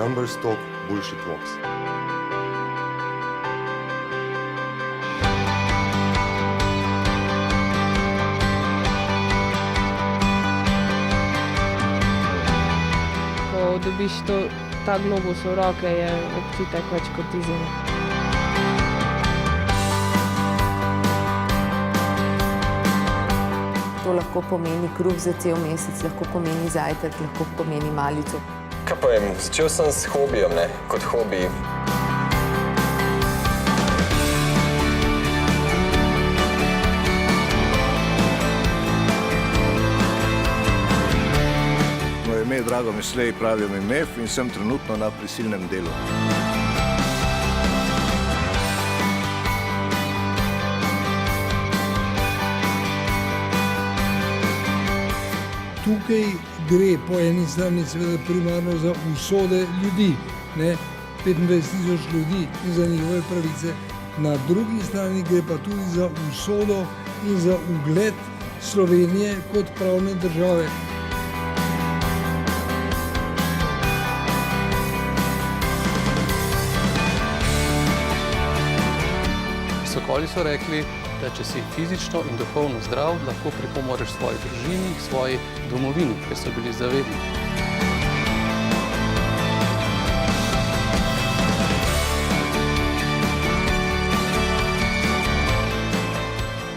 Numbers talk, bullshit walks. Ko dobiš ta globus v roke, je občutek več kot izjemen. To lahko pomeni kruh za cel mesec, lahko pomeni zajtrk, lahko pomeni malico. Kaj pa vem, začel sem s hobijem, kot hobi. Moje ime je Drago Mislej, pravijo mi Mef in sem trenutno na prisilnem delu. Tukaj gre po eni strani seveda primarno za usode ljudi, 25.000 ljudi in za njihove pravice. Na drugi strani gre pa tudi za usodo in za ugled Slovenije kot pravne države. Sokoli so rekli, da če si fizično in duhovno zdrav, lahko pripomoreš svoji družini, svoji domovini, ker so bili zavedni.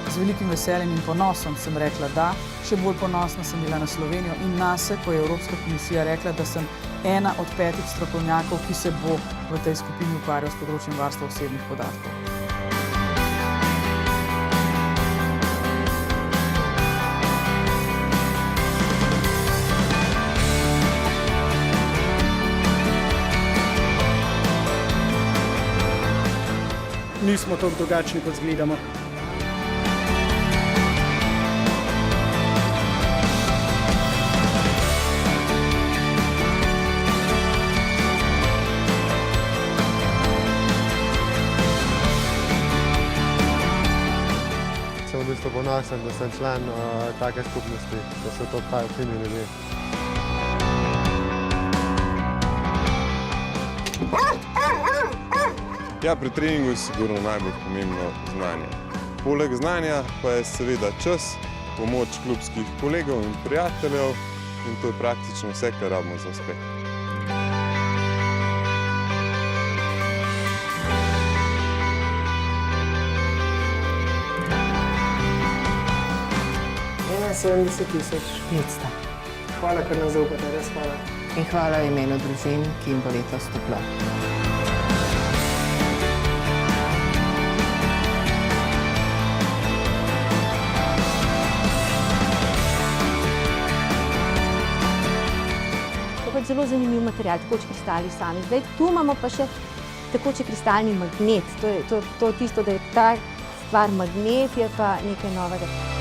Z velikim veseljem in ponosom sem rekla da, še bolj ponosna sem bila na Slovenijo in nase, ko je Evropska komisija rekla, da sem ena od 5 strokovnjakov, ki se bo v tej skupini ukvarjal s področjem varstva osebnih podatkov. Nismo toliko drugačni, kot zgledamo. Sem v bistvu ponosen, da sem član take skupnosti, da so to pravi fini ljudje. Ja, pri treningu je sigurno najbolj pomembno znanje. Poleg znanja pa je seveda čas, pomoč klubskih kolegov in prijateljev in to je praktično vse, kar rabimo za uspeh. Hvala, ker nas zaupate, res hvala. In hvala v imenu družin, ki jim bo letos toplo. Zelo zanimiv material, tekoči kristali sami. Zdaj, tu imamo pa še tekoči kristalni magnet. To je tisto, da je ta stvar magnet, je pa nekaj novega.